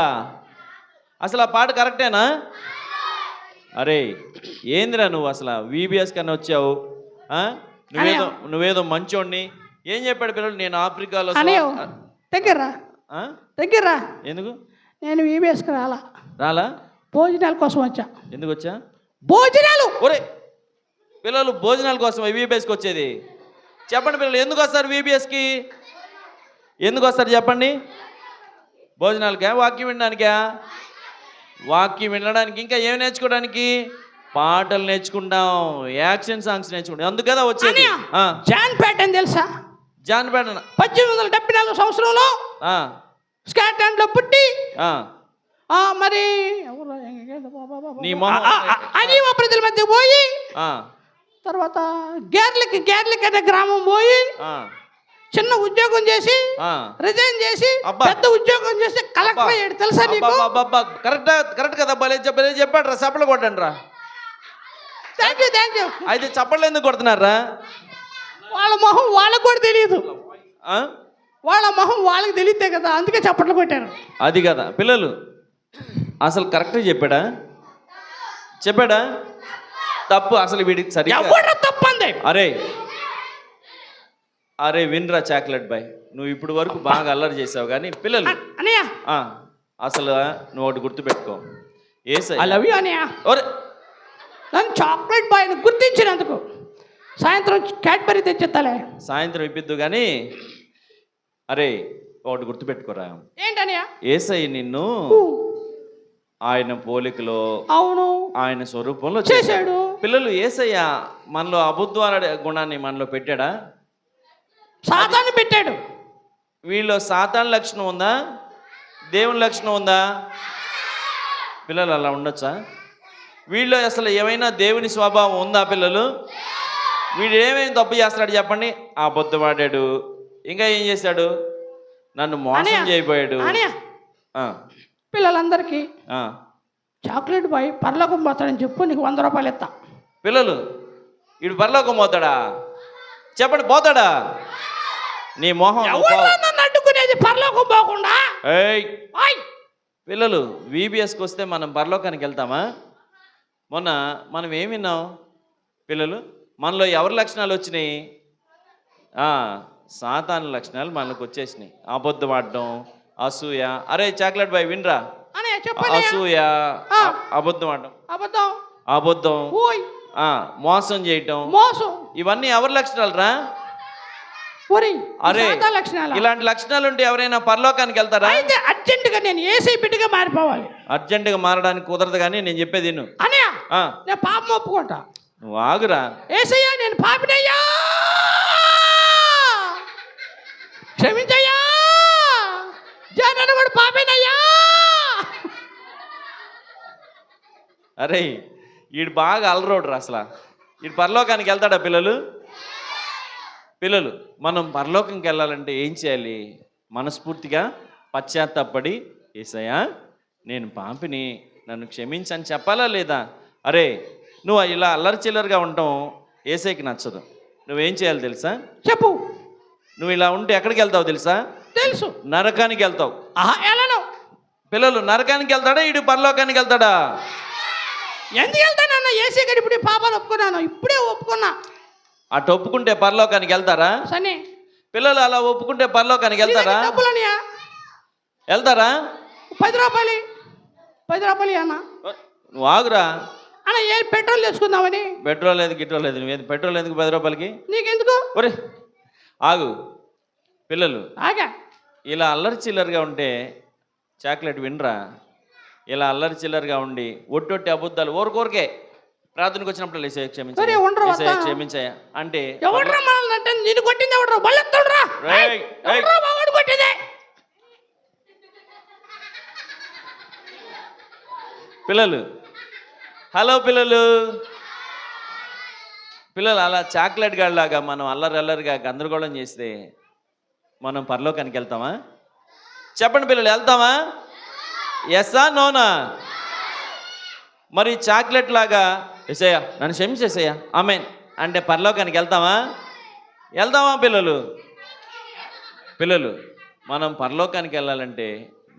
Speaker 1: అసలు ఆ పాట కరెక్టేనా? అరే ఏందిరా నువ్వు అసలు VBS కన్నా వచ్చావు? ఆ? నువ్వేదో మంచోడిని. ఏం చెప్పాడు పిల్లలు? నేను ఆఫ్రికాలో
Speaker 3: అనే దగ్గర
Speaker 1: ఆ?
Speaker 3: దగ్గర
Speaker 1: ఎందుకు
Speaker 3: నేను VBSకి
Speaker 1: రాలా?
Speaker 3: భోజనాల కోసం వచ్చా.
Speaker 1: ఎందుకు వచ్చా?
Speaker 3: భోజనాలు.
Speaker 1: ఒరే పిల్లలు భోజనాల కోసం VBSకి వచ్చేది? చెప్పండి పిల్లలు, ఎందుకు వస్తారు VBSకి? ఎందుకు వస్తారు చెప్పండి? భోజనాలకా? వాక్యం వినడానికా? వాక్యం వినడానికి. ఇంకా ఏమి నేర్చుకోవడానికి? పాటలు నేర్చుకుంటాం, యాక్షన్ సాంగ్స్ నేర్చుకుంటాం. అందుకు కదా వచ్చేది.
Speaker 3: జాన్ ప్యాటర్న్ తెలుసా?
Speaker 1: జాన్ ప్యాటర్న్
Speaker 3: 1874 సంవత్సరంలో స్కాట్లాండ్లో పుట్టి మరి
Speaker 1: నీ మొహం
Speaker 3: అనీవా ప్రజల మధ్య పోయి తర్వాత గేర్లకి అనే గ్రామం పోయి చిన్న ఉద్యోగం చేసి రిజైన్ చేసి పెద్ద ఉద్యోగం చేసి కలెక్టర్ అయ్యాడు. తెలుసా నీకు?
Speaker 1: కరెక్ట్ కదా. భలే చెప్పాడు రా. చప్పట్లు కొట్టండి రా.
Speaker 3: Thank you.
Speaker 1: అయితే చప్పట్లు ఎందుకు కొడుతున్నారా?
Speaker 3: వాళ్ళ మొహం వాళ్ళకు కూడా తెలియదు. వాళ్ళ మొహం వాళ్ళకి తెలియదే కదా, అందుకే చప్పట్లు కొట్టారు. అది
Speaker 1: కదా పిల్లలు. అసలు కరెక్ట్ చెప్పాడా? తప్పు అసలు వీడికి సరిగ్గా
Speaker 3: తప్పంది.
Speaker 1: అరే వినరా చాక్లెట్ బాయ్, నువ్వు ఇప్పుడు వరకు బాగా అల్లరి చేసావు కానీ పిల్లలు అసలు నువ్వు ఒకటి గుర్తుపెట్టుకో.
Speaker 3: నన్ను చాక్లెట్ బాయ్ గుర్తించినందుకు సాయంత్రం క్యాడ్బరీ తెచ్చేస్తాలే.
Speaker 1: సాయంత్రం ఇప్పిద్దు కానీ అరే ఒకటి గుర్తుపెట్టుకోరా.
Speaker 3: ఏంటనియా?
Speaker 1: ఏసయ్య నిన్ను ఆయన పోలికలో,
Speaker 3: అవును,
Speaker 1: ఆయన స్వరూపంలో
Speaker 3: చేశాడు.
Speaker 1: పిల్లలు ఏసయ్య మనలో అబుద్ధాల గుణాన్ని మనలో పెట్టాడా?
Speaker 3: సాతాను పెట్టాడు.
Speaker 1: వీళ్ళలో సాతాను లక్షణం ఉందా? దేవుని లక్షణం ఉందా? పిల్లలు అలా ఉండొచ్చా? వీళ్ళు అసలు ఏమైనా దేవుని స్వభావం ఉందా? పిల్లలు వీడు ఏమేమి తప్పు చేస్తాడు చెప్పండి? అబద్ధమాడాడు, ఇంకా ఏం చేశాడు? నన్ను మోసం చేయబోయాడు.
Speaker 3: పిల్లలందరికీ చాక్లెట్ బాయ్ పరలోకం పోతాడని చెప్పు, నీకు 100 రూపాయలు ఇస్తా.
Speaker 1: పిల్లలు వీడు పరలోకం పోతాడా? చెప్పండి, పోతాడా? నీ మొహం
Speaker 3: అడ్డుకునేది పరలోకం పోకుండా.
Speaker 1: పిల్లలు VBSకి వస్తే మనం పరలోకానికి వెళ్తామా? మొన్న మనం ఏం విన్నాం పిల్లలు? మనలో ఎవరి లక్షణాలు వచ్చినాయి? సాతాను లక్షణాలు మనకు వచ్చేసినాయి. అబద్ధం ఆడడం, అసూయ. అరే చాక్లెట్ బాయ్ వినరా. అసూయ, అబద్ధం ఆడడం, అబద్ధం, మోసం చేయటం, ఇవన్నీ ఎవరి లక్షణాలు రా? అరే ఇలాంటి లక్షణాలు ఉంటే ఎవరైనా పరలోకానికి వెళ్తారా?
Speaker 3: అర్జెంటుగా నేను యేసయ్య బిడ్డగా మారిపోవాలి.
Speaker 1: అర్జెంటుగా మారడానికి కుదరదు కానీ నేను చెప్పేది విను.
Speaker 3: నేను పాపం ఒప్పుకుంటా.
Speaker 1: నువ్వు ఆగురా.
Speaker 3: యేసయ్యా నేను పాపినయ్యా, క్షమించయ్యా, జగన్ కూడా పాపేనయ్యా.
Speaker 1: అరే వీడు బాగా అలరోడు రా. అసలు వీడు పరలోకానికి వెళ్తాడా? పిల్లలు మనం పరలోకంకి వెళ్ళాలంటే ఏం చేయాలి? మనస్ఫూర్తిగా పశ్చాత్తాపడి యేసయ్యా నేను పాపిని, నన్ను క్షమించని చెప్పాలా లేదా? అరే నువ్వు ఇలా అల్లరి చిల్లరగా ఉండటం యేసయ్యకి నచ్చదు. నువ్వేం చేయాలి తెలుసా?
Speaker 3: చెప్పు.
Speaker 1: నువ్వు ఇలా ఉంటే ఎక్కడికి వెళ్తావు తెలుసా?
Speaker 3: తెలుసు.
Speaker 1: నరకానికి వెళ్తావు.
Speaker 3: వెళ్ళను.
Speaker 1: పిల్లలు నరకానికి వెళ్తాడా? ఇటు పరలోకానికి వెళ్తాడా?
Speaker 3: ఎందుకు వెళ్తానన్న? యేసయ్య గడి ఇప్పుడు పాపాలు ఒప్పుకున్నాను, ఇప్పుడే ఒప్పుకున్నా.
Speaker 1: అటు ఒప్పుకుంటే పరలోకానికి వెళ్తారా?
Speaker 3: సరే
Speaker 1: పిల్లలు అలా ఒప్పుకుంటే పరలోకానికి వెళ్తారా? వెళ్తారా?
Speaker 3: 10 రూపాయలు అన్న.
Speaker 1: నువ్వు ఆగురా
Speaker 3: అన్న. ఏ పెట్రోల్ తెచ్చుకుందామని.
Speaker 1: పెట్రోల్ లేదు, గిట్రోల్ లేదు. నువ్వు పెట్రోల్ ఎందుకు 10 రూపాయలకి?
Speaker 3: నీకెందుకు?
Speaker 1: ఒరే ఆగు. పిల్లలు
Speaker 3: ఆగా
Speaker 1: ఇలా అల్లరి చిల్లరగా ఉంటే చాక్లెట్ వినరా. ఇలా అల్లరి చిల్లరగా ఉండి ఒట్టొట్టి అబద్ధాలు ఊరికే ప్రార్థనకు వచ్చినప్పుడు యేసయ్య క్షమించాయా అంటే
Speaker 3: నిన్ను కొట్టింది ఎవడ్రా? బల్లెత్తోడ్రా.
Speaker 1: పిల్లలు హలో పిల్లలు అలా చాక్లెట్ గాడిలాగా మనం అల్లరిగా గందరగోళం చేస్తే మనం పరలోకానికి వెళ్తామా? చెప్పండి పిల్లలు, వెళ్తామా? ఎస్సా నోనా? మరి చాక్లెట్ లాగా యేసయ్యా నన్ను క్షమించేసయ్యా ఆమేన్ అంటే పరలోకానికి వెళ్తామా? పిల్లలు మనం పరలోకానికి వెళ్ళాలంటే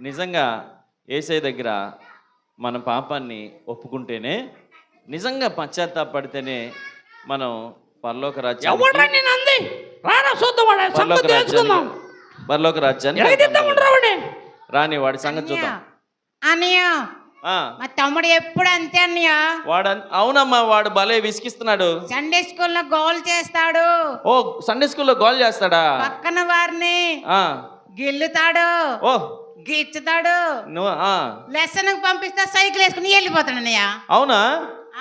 Speaker 1: నిజంగా యేసయ్య దగ్గర మన పాపాన్ని ఒప్పుకుంటేనే, నిజంగా పశ్చాత్తాపడితేనే మనం పరలోక
Speaker 3: ఎవడ్రా
Speaker 1: రాజ్యానికి
Speaker 3: నేను అంది రారా చూద్దాం వాడు
Speaker 1: పరలోక
Speaker 3: సంగతి తెలుసుకుందాం
Speaker 1: రాజ్యానికి పరలోక రాజ్యానికి
Speaker 3: ఎగదిద్దామంటారా వాడిని
Speaker 1: రాని వాడి సంగతి చూద్దాం.
Speaker 4: అన్నయ్య
Speaker 1: ఆ,
Speaker 4: మా తమ్ముడు ఎప్పుడు అంతే అన్నయ్య.
Speaker 1: వాడు అవునమ్మా, వాడు భలే విసిగిస్తున్నాడు.
Speaker 4: సండే స్కూల్లో గోల్ చేస్తాడు,
Speaker 1: ఓ సండే స్కూల్లో గోల్ చేస్తాడా?
Speaker 4: పక్కన వారిని
Speaker 1: ఆ,
Speaker 4: గిల్లుతాడు,
Speaker 1: ఓ
Speaker 4: గిచ్చుతాడు.
Speaker 1: నువ్వు
Speaker 4: లెసన్ కి పంపిస్తే సైకిల్ వేసుకుని వెళ్ళిపోతాడు అన్నయ్య.
Speaker 1: అవునా?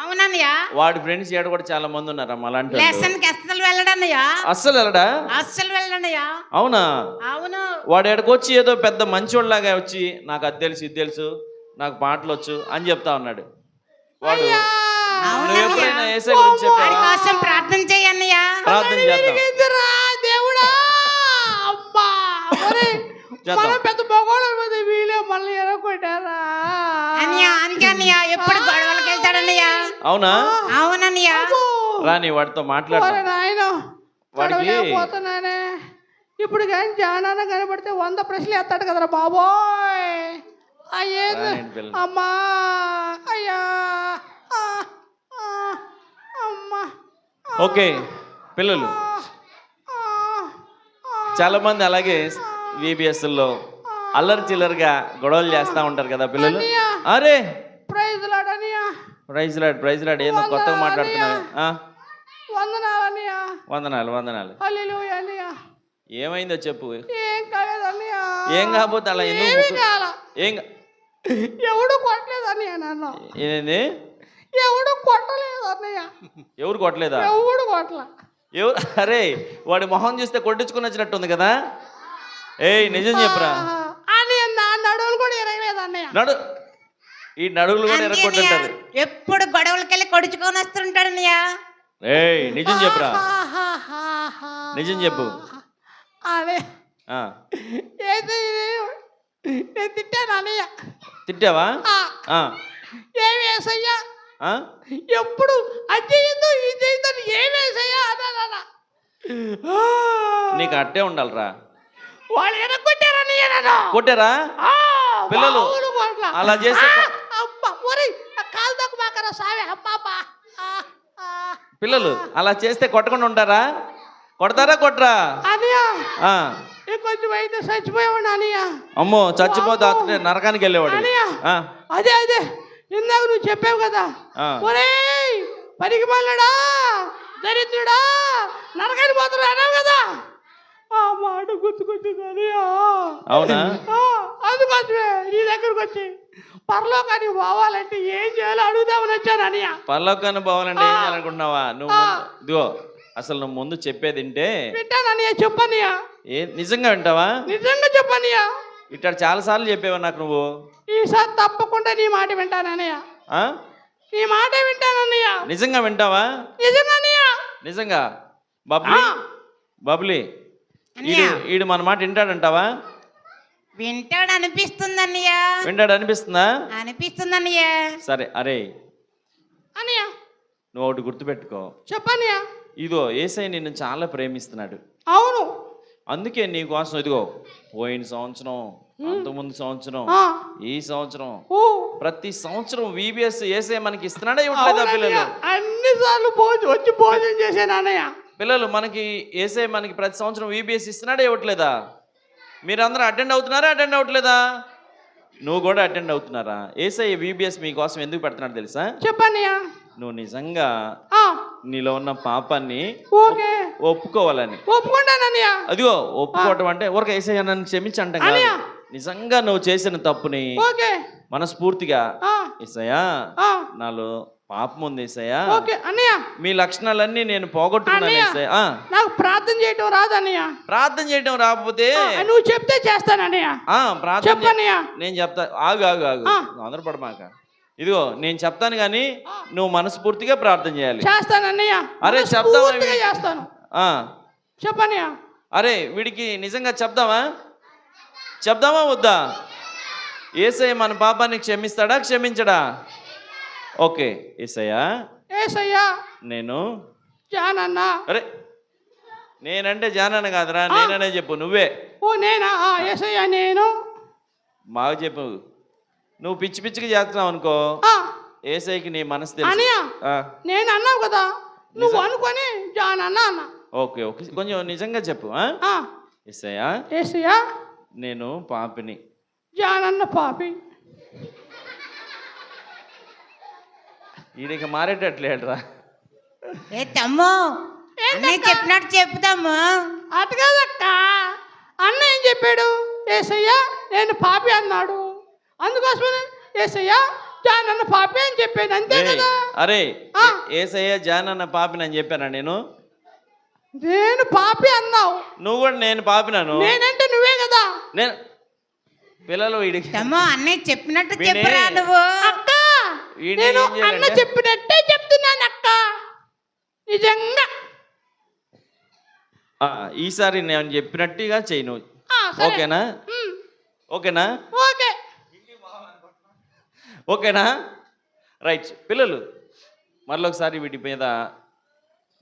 Speaker 4: అవునన్నయ్య.
Speaker 1: వాడి ఫ్రెండ్స్ ఏడ కూడా చాలా మంది ఉన్నారమ్మా అలాంటి వాళ్ళు.
Speaker 4: లెసన్ కి అస్సలు వెళ్ళడన్నయ్య,
Speaker 1: అస్సలు వెళ్ళడా?
Speaker 4: అస్సలు వెళ్ళడన్నయ్య.
Speaker 1: అవునా?
Speaker 4: అవును.
Speaker 1: వాడు ఎక్కడికొచ్చి ఏదో పెద్ద మంచోళ్ళలాగా వచ్చి నాకు అది తెలుసు ఇది తెలుసు నాకు పాటలు వచ్చు అని చెప్తా ఉన్నాడు. వాడు నువ్వు ఎప్పుడైనా యేసయ్య గురించి
Speaker 4: వాడి
Speaker 1: చెప్పావా?
Speaker 4: కోసం ప్రార్థన చెయ్యన్నయ్య.
Speaker 1: ప్రార్థన చేద్దాం.
Speaker 3: విరిగిందిరా దేవుడా అబ్బా ఒరే
Speaker 1: చేద్దాం.
Speaker 3: మన పెద్ద మగోళ్ళ మీద వీళ్ళే మళ్ళీ ఎరగొట్టారా
Speaker 4: అన్నయ్య అందుకే అన్నయ్య ఎప్పుడు గొడవలకు వెళ్తాడన్నయ్య.
Speaker 1: అవునా?
Speaker 4: అవునన్నయ్య.
Speaker 1: రాని వాడితో మాట్లాడతాం.
Speaker 3: నాయన
Speaker 1: వాడికి
Speaker 3: పోతున్నానే ఇప్పుడు కానీ జానాన కనబడితే 100 ప్రశ్నలు ఎత్తాడు కదరా బాబోయ్. అయ్యేది
Speaker 1: రానియండి పిల్లలు.
Speaker 3: అమ్మా అయ్యా ఆ, ఆ, అమ్మా
Speaker 1: ఓకే పిల్లలు, చాలా మంది అలాగే VBSలో అల్లరి చిల్లరగా గొడవలు చేస్తూ ఉంటారు కదా పిల్లలు. అరే
Speaker 3: ప్రైజ్ లాడనియా
Speaker 1: ప్రైజ్ లాడ్ ఏందో కొత్తగా మాట్లాడుతున్నారు.
Speaker 3: వందనాలనియా
Speaker 1: వందనాలు వందనాలు.
Speaker 3: హల్లెలూయా అనియా
Speaker 1: ఏమైందో చెప్పు.
Speaker 3: ఏం కాలేదనియా
Speaker 1: ఏం కాకపోతే అలా ఎందుకు
Speaker 3: ఏమీ
Speaker 1: ముక్కు-
Speaker 3: కాల
Speaker 1: ఏం
Speaker 3: ఎవడు కొట్టలేదనియా నన్ను
Speaker 1: ఏంది?
Speaker 3: ఎవడు కొట్టలేదన్నయ్య
Speaker 1: ఎవరు కొట్టలేదా?
Speaker 3: ఎవడు కొట్టల
Speaker 1: ఎవరు? అరే వాడి మొహం చూస్తే కొట్టించుకుని వచ్చినట్టు ఉంది కదా. ఏయ్ నిజం చెప్పురా.
Speaker 3: అని నా నడువులు కూడా ఎరగలేదన్నయ్య
Speaker 1: నడు ఈ నడువులు కూడా
Speaker 4: అందుకే
Speaker 1: ఎరగొట్టుంటారు.
Speaker 4: అన్నయ్య, ఎప్పుడు గొడవలకి వెళ్ళి కొడుచుకొని వస్తుంటాడు అన్నయ్య.
Speaker 1: ఏయ్ నిజం చెప్పురా. నిజం చెప్పు.
Speaker 3: అదే
Speaker 1: ఆ,
Speaker 3: ఏది నేను తిట్టాను అన్నయ్య.
Speaker 1: తిట్టావా? ఆ,
Speaker 3: ఏమి వేసయ్యా
Speaker 1: ఆ?
Speaker 3: ఎప్పుడు అది చేయొద్దు ఇది చేయొద్దు ఏమేసయ్యా అన్నా
Speaker 1: నీకు అట్టే ఉండాలిరా.
Speaker 3: వాళ్ళు ఎనగొట్టారన్నయ్య నన్ను
Speaker 1: కొట్టారా
Speaker 3: ఆ,
Speaker 1: పిల్లలు?
Speaker 3: మామూలు కొట్ల.
Speaker 1: అలా చేస్తే
Speaker 3: ఆ, అబ్బా ఒరేయ్ ఆ కాలు దాకా మాకరా సావే అబ్బా
Speaker 1: పిల్లలు అలా చేస్తే కొట్టకుండా ఉంటారా? కొడతారా కొట్టరా?
Speaker 3: అనియా
Speaker 1: ఆ,
Speaker 3: ఇంకొంచెం అయితే చచ్చిపోయాడు అనియా.
Speaker 1: అమ్మో చచ్చిపోతే అతనే నరకానికి వెళ్ళేవాడు.
Speaker 3: అనియా
Speaker 1: ఆ,
Speaker 3: అదే ఇందాక నువ్వు చెప్పావు కదా
Speaker 1: ఆ.
Speaker 3: ఒరేయ్ పనికి మళ్ళడా దరిద్రుడా నరకాని పోతున్నా అన్నావు కదా ఆ మాట గుర్తుకొచ్చింది అనియా.
Speaker 1: అవునా?
Speaker 3: అందుకోసమే నీ దగ్గరకు వచ్చి పరలోకానికి పోవాలంటే ఏం చేయాలో అడుగుదామని వచ్చాను అనియా.
Speaker 1: పరలోకాన్ని పోవాలంటే ఏం చేయాలనుకుంటున్నావా నువ్వు? ఇదిగో అసలు నువ్వు ముందు చెప్పేది వింటే
Speaker 3: వింటాను అనియా చెప్పనియా
Speaker 1: నిజంగా వింటావా?
Speaker 3: నిజంగా చెప్పనియా
Speaker 1: ఇట్లా చాలా సార్లు చెప్పేవా నాకు నువ్వు?
Speaker 3: ఈసారి తప్పకుండా నీ మాట వింటానన్నయ్య
Speaker 1: ఆ?
Speaker 3: నీ మాట వింటానన్నయ్య
Speaker 1: నిజంగా వింటావా?
Speaker 3: నిజంగా అన్నయ్య
Speaker 1: నిజంగా బబ్లీ బబ్లీ ఈడు ఈడు మన మాట వింటాడంటావా?
Speaker 4: వింటాడు అనిపిస్తుంది అన్నయ్య.
Speaker 1: వింటాడు అనిపిస్తుందా?
Speaker 4: అనిపిస్తుంది అన్నయ్య.
Speaker 1: సరే అరే
Speaker 3: అన్నయ్య
Speaker 1: నువ్వు ఒకటి గుర్తుపెట్టుకో.
Speaker 3: చెప్పన్నయ్య.
Speaker 1: ఇదిగో యేసయ్య నిన్ను చాలా ప్రేమిస్తున్నాడు.
Speaker 3: అవును
Speaker 1: అందుకే నీ కోసం ఇదిగో పోయిన సంవత్సరం అంతకుముందు సంవత్సరం ఈ సంవత్సరం
Speaker 3: ఓ
Speaker 1: ప్రతి సంవత్సరం VBS యేసయ్య మనకి ఇస్తున్నాడా ఇవ్వట్లేదా పిల్లలు?
Speaker 3: అన్ని సార్లు వచ్చి భోజనం చేశాను అన్నయ్య.
Speaker 1: పిల్లలు మనకి యేసయ్య మనకి ప్రతి సంవత్సరం VBS ఇస్తున్నాడా ఇవ్వట్లేదా? మీరందరూ అటెండ్ అవుతున్నారా అటెండ్ అవ్వట్లేదా? నువ్వు కూడా అటెండ్ అవుతున్నారా? యేసయ్య VBS మీకోసం ఎందుకు పెడుతున్నాడు తెలుసా?
Speaker 3: చెప్పన్నయ్య.
Speaker 1: నువ్వు నిజంగా నీలో ఉన్న పాపాన్ని
Speaker 3: ఓకే
Speaker 1: ఒప్పుకోవాలని.
Speaker 3: ఒప్పుకుంటానన్నయ్య.
Speaker 1: అదిగో ఒప్పుకోవటం అంటే ఊరక యేసయ్య నన్ను క్షమించంటాం కాదు. నిజంగా నువ్వు చేసిన తప్పుని
Speaker 3: ఓకే
Speaker 1: మనస్ఫూర్తిగా యేసయ్యా నాలో పాపం ఉంది యేసయ్యా,
Speaker 3: ఓకే అన్నయ్య
Speaker 1: మీ లక్షణాలన్నీ నేను పోగొట్టుకున్నాను యేసయ్య.
Speaker 3: నాకు ప్రార్థన చేయటం రాదన్నయ్య.
Speaker 1: ప్రార్థన చేయడం రాకపోతే
Speaker 3: నువ్వు చెప్తే చేస్తానన్నయ్య.
Speaker 1: ప్రార్థన
Speaker 3: చెప్పన్నయ్య.
Speaker 1: నేను చెప్తా. ఆగు ఆగు ఆగు తొందరపడమాక. ఇదిగో నేను చెప్తాను కానీ నువ్వు మనస్ఫూర్తిగా ప్రార్థన చేయాలి.
Speaker 3: చేస్తానన్నయ్య.
Speaker 1: అరే చెప్తావా?
Speaker 3: చేస్తాను చెప్పన్నయ్య.
Speaker 1: అరే వీడికి నిజంగా చెప్దామా వద్దా? యేసయ్య మన పాపాన్ని క్షమిస్తాడా క్షమించడా? ఓకే యేసయ్యా నేను
Speaker 3: జానన్నా.
Speaker 1: అరే నేనంటే జానన్న కాదురా, నేననే చెప్పు. నువ్వే
Speaker 3: ఓ నేనా? యేసయ్యా నేను
Speaker 1: బాగా చెప్పు. నువ్వు పిచ్చి పిచ్చిగా చేస్తున్నావు అనుకో,
Speaker 3: ఆ,
Speaker 1: ఏసైకి నీ మనసు తెలుసు.
Speaker 3: అనియా
Speaker 1: ఆ,
Speaker 3: నేను అన్నావు కదా నువ్వు అనుకొని జాన్ అన్నా.
Speaker 1: ఓకే ఓకే, కొంచెం నిజంగా చెప్పు. ఏసయ్యా,
Speaker 3: ఏసయ్యా
Speaker 1: నేను పాపిని.
Speaker 3: జాన్ అన్న పాపి.
Speaker 1: ఈడికి మారేటట్లేడురా.
Speaker 4: ఏ తమ్ము అన్నయ్య చెప్పినట్టు చెప్తాము.
Speaker 3: అటు కాదక్క, అన్న ఏం చెప్పాడు? ఏసయ్యా నేను పాపి అన్నాడు, అందుకోసమే ఏసయ్యా జాన్ అన్న పాపి అని చెప్పాడు, అంతే
Speaker 1: ఏయ్,
Speaker 3: కదా.
Speaker 1: అరే
Speaker 3: ఆ.
Speaker 1: ఏసయ్య జాన్ అన్న పాపిని అని చెప్పానా నేను?
Speaker 3: నేను పాపి అన్నావు,
Speaker 1: నువ్వు కూడా నేను పాపినాను.
Speaker 3: నేనంటే నువ్వే కదా.
Speaker 1: నేను పిల్లలు వీడికి
Speaker 4: తమ్ము అన్నయ్య చెప్పినట్టు
Speaker 1: వినే.
Speaker 4: చెప్పరా నువ్వు.
Speaker 3: అక్క
Speaker 1: వీడిని
Speaker 3: నేను
Speaker 1: ఏం చేయాలంటే?
Speaker 3: అన్న చెప్పినట్టే చెప్తున్నాను అక్క, నిజంగా.
Speaker 1: ఈసారి నేను చెప్పినట్టుగా చెయ్యి నువ్వు.
Speaker 3: సరే.
Speaker 1: ఓకేనా?
Speaker 3: ఉమ్,
Speaker 1: ఓకేనా?
Speaker 3: ఓకే.
Speaker 1: ఓకేనా? రైట్. పిల్లలు మరొకసారి వీటి మీద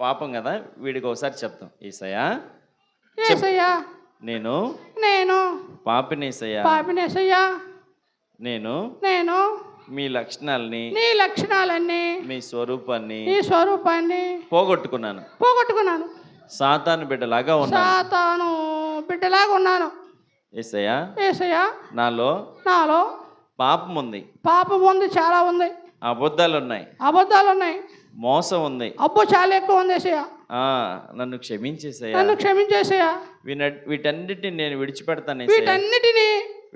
Speaker 1: పాపం కదా, వీడికి ఒకసారి చెప్తాం. ఈసయ్యా
Speaker 3: ఏసయ్యా
Speaker 1: నేను
Speaker 3: నేను
Speaker 1: పాపిని. ఏసయ్యా
Speaker 3: పాపిని. ఏసయ్యా
Speaker 1: నేను
Speaker 3: నేను
Speaker 1: మీ లక్షణాలని,
Speaker 3: నీ లక్షణాలన్నీ,
Speaker 1: మీ స్వరూపాన్ని
Speaker 3: నీ స్వరూపాన్ని
Speaker 1: పోగొట్టుకున్నాను.
Speaker 3: పోగొట్టుకున్నాను.
Speaker 1: సాతాను బిడ్డలాగా ఉన్నాను.
Speaker 3: సాతాను బిడ్డలాగా ఉన్నాను.
Speaker 1: ఏసయ్యా
Speaker 3: ఏసయ్యా
Speaker 1: నాలో
Speaker 3: నాలో
Speaker 1: పాపం ఉంది,
Speaker 3: పాపం ఉంది, చాలా ఉంది,
Speaker 1: అబద్ధాలు ఉన్నాయి,
Speaker 3: అబద్ధాలు ఉన్నాయి,
Speaker 1: మోసం ఉంది.
Speaker 3: అబ్బో చాలా ఎక్కువ ఉంది. ఏసయ్యా
Speaker 1: నన్ను క్షమించేసయ్యా.
Speaker 3: నన్ను క్షమించేసయ్యా.
Speaker 1: వీటన్నిటిని నేను విడిచిపెడతాను.
Speaker 3: వీటన్నిటిని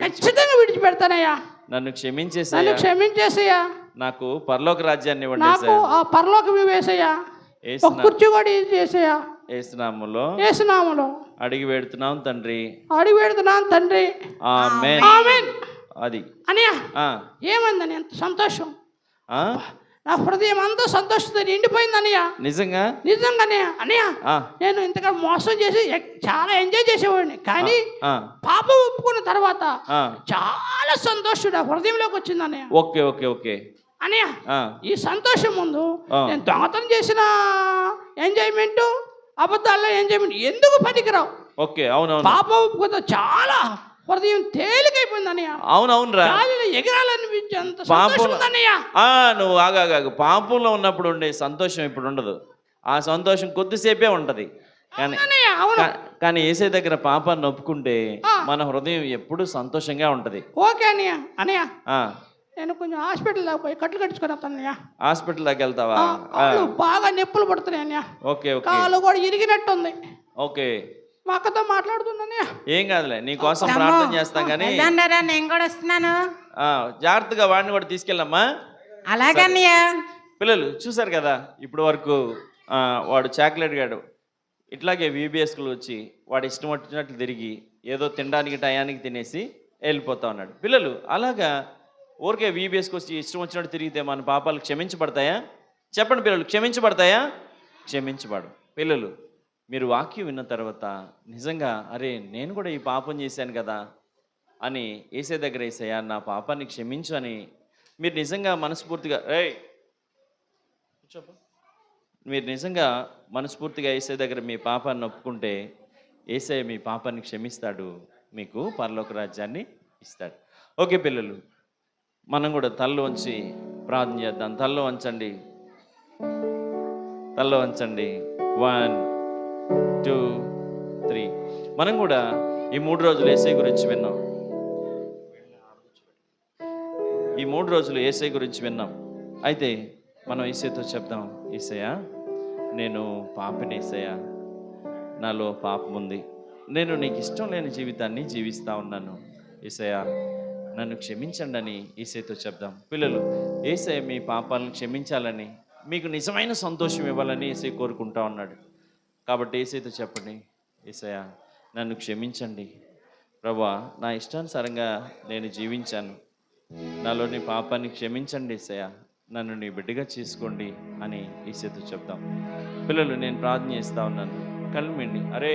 Speaker 3: ఖచ్చితంగా విడిచిపెడతానయ్యా.
Speaker 1: నన్ను
Speaker 3: నన్ను
Speaker 1: క్షమించేసయ్యా.
Speaker 3: క్షమించేసయ్యా.
Speaker 1: నాకు పరలోక రాజ్యాన్ని ఇవ్వండి.
Speaker 3: నాకు ఆ పరలోకం వేసయ్యా. ఒక కుర్చీ కూడా చేసయ్యా.
Speaker 1: ఏసునామములో
Speaker 3: ఏసునామములో
Speaker 1: అడిగి పెడుతున్నాం తండ్రి.
Speaker 3: అడిగి పెడుతున్నాను తండ్రి.
Speaker 1: ఆమేన్.
Speaker 3: ఆమేన్.
Speaker 1: అది
Speaker 3: అనియా
Speaker 1: ఆ,
Speaker 3: ఏమందని ఎంత సంతోషం,
Speaker 1: ఆ,
Speaker 3: నా హృదయం అంతా సంతోషంతో నిండిపోయింది అనియా.
Speaker 1: నిజంగా
Speaker 3: నిజంగానే అనియా,
Speaker 1: ఆ,
Speaker 3: నేను ఇంతగా మోసం చేసి చాలా ఎంజాయ్ చేసేవాడిని, కానీ
Speaker 1: ఆ,
Speaker 3: పాపం ఒప్పుకున్న తర్వాత
Speaker 1: ఆ.
Speaker 3: చాలా సంతోషం నా హృదయంలోకి వచ్చింది అన్నయ్య.
Speaker 1: Okay okay okay.
Speaker 3: అన్నయ్య
Speaker 1: ఆ,
Speaker 3: ఈ సంతోషం ముందు
Speaker 1: ఆ.
Speaker 3: నేను దొంగతనం చేసిన ఎంజాయ్మెంట్, అబద్ధాల్లో ఎంజాయ్మెంట్ ఎందుకు పనికిరావు.
Speaker 1: ఓకే. అవునవును
Speaker 3: పాపం ఒప్పుకుంటే చాలా హృదయం తేలికైపోయింది అన్నయ్య.
Speaker 1: అవునవునురా.
Speaker 3: గాలిలో ఎగరాలనిపించేంత
Speaker 1: పాపం
Speaker 3: సంతోషం ఉంది అన్నయ్య.
Speaker 1: నువ్వు ఆగాగాగు. పాపంలో ఉన్నప్పుడు ఉండే సంతోషం ఇప్పుడు ఉండదు. ఆ సంతోషం కొద్దిసేపే ఉంటది. కానీ
Speaker 3: అన్నయ్య అవును.
Speaker 1: కానీ ఏసే దగ్గర పాపాన్ని ఒప్పుకుంటే
Speaker 3: ఆ.
Speaker 1: మన హృదయం ఎప్పుడు సంతోషంగా ఉంటది.
Speaker 3: ఓకే అన్నయ్య. అన్నయ్య
Speaker 1: ఆ,
Speaker 3: నేను కొంచెం హాస్పిటల్ దాకా పోయి కట్లు కట్టించుకొని వస్తాను అన్నయ్య.
Speaker 1: హాస్పిటల్ దాకా వెళ్తావా?
Speaker 3: కాళ్ళు బాగా నొప్పులు పడుతున్నాయి అన్నయ్య.
Speaker 1: ఓకే ఓకే
Speaker 3: కాళ్ళు కూడా ఇరిగినట్టుంది.
Speaker 1: ఓకే.
Speaker 3: మా అక్కతో మాట్లాడుతుందన్నయ్య.
Speaker 1: ఏం కాదులే, నీ కోసం ప్రార్థన చేస్తాం కానీ
Speaker 4: వెళ్దాండారా, నేను కూడా వస్తున్నాను.
Speaker 1: జాగ్రత్తగా వాడిని కూడా తీసుకెళ్ళమ్మా.
Speaker 4: అలాగన్నయ్య.
Speaker 1: పిల్లలు చూసారు కదా ఇప్పుడు వరకు. వాడు చాక్లెట్ గాడు ఇట్లాగే VBSకులు వచ్చి వాడు ఇష్టం వచ్చినట్లు తిరిగి ఏదో తినడానికి టయానికి తినేసి వెళ్ళిపోతా ఉన్నాడు. పిల్లలు అలాగా ఊరికే VBSకి వచ్చి ఇష్టం వచ్చినట్టు తిరిగితే మన పాపాలు క్షమించబడతాయా? చెప్పండి పిల్లలు, క్షమించబడతాయా? క్షమించబడు. పిల్లలు మీరు వాక్యం విన్న తర్వాత నిజంగా అరే నేను కూడా ఈ పాపం చేశాను కదా అని ఏసే దగ్గర ఏసయ్యా నా పాపాన్ని క్షమించు అని మీరు నిజంగా మనస్ఫూర్తిగా మీరు నిజంగా మనస్ఫూర్తిగా ఏసే దగ్గర మీ పాపాన్ని ఒప్పుకుంటే ఏసయ్య మీ పాపాన్ని క్షమిస్తాడు, మీకు పరలోక రాజ్యాన్ని ఇస్తాడు. ఓకే పిల్లలు, మనం కూడా తల్లో వంచి ప్రార్థన చేద్దాం. తల్లో వంచండి, తల్లో వంచండి. 1 2 3. మనం కూడా ఈ 3 రోజులు యేసయ్య గురించి విన్నాం. ఈ 3 రోజులు యేసయ్య గురించి విన్నాం. అయితే మనం యేసయ్యతో చెప్దాం, యేసయ్యా నేను పాపిని, యేసయ్యా నాలో పాపం ఉంది, నేను నీకు ఇష్టం లేని జీవితాన్ని జీవిస్తూ ఉన్నాను, యేసయ్యా నన్ను క్షమించండి అని యేసయ్యతో చెప్దాం. పిల్లలు యేసయ్య మీ పాపాలను క్షమించాలని, మీకు నిజమైన సంతోషం ఇవ్వాలని యేసయ్య కోరుకుంటా ఉన్నాడు. కాబట్టి యేసయ్యతో చెప్పండి, యేసయ్యా నన్ను క్షమించండి ప్రభువా, నా ఇష్టానుసారంగా నేను జీవించాను, నాలోని పాపాన్ని క్షమించండి యేసయ్యా, నన్ను నీ బిడ్డగా చేసుకోండి అని యేసయ్యతో చెప్తాం. పిల్లలు నేను ప్రార్థన చేస్తూ ఉన్నాను. కళ్ళు మూయండి. అరే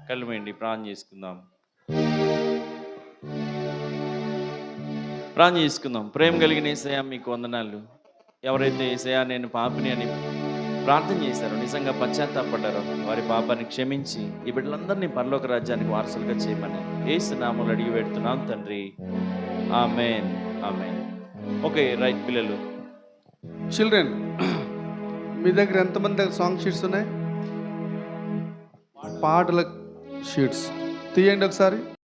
Speaker 1: కళ్ళు మూయండి, ప్రార్థన చేసుకుందాం. ప్రార్థన చేసుకుందాం. ప్రేమ కలిగిన యేసయ్యా మీకు వందనాలు. ఎవరైతే యేసయ్యా నేను పాపిని అని ప్రార్థన చేశారు, నిజంగా పశ్చాత్తాపడ్డారు, వారి పాపాన్ని క్షమించి ఈ బిడ్డలందరినీ పరలోక రాజ్యానికి వారసులుగా చేయమని యేసు నామములో అడిగి పెడుతున్నాం తండ్రి. ఆమేన్, ఆమేన్. ఓకే, రైట్ పిల్లలు.
Speaker 5: చిల్డ్రన్, మీ దగ్గర ఎంతమంది దగ్గర సాంగ్ షీట్స్ ఉన్నాయి? పాటల షీట్స్ తీయండి ఒకసారి.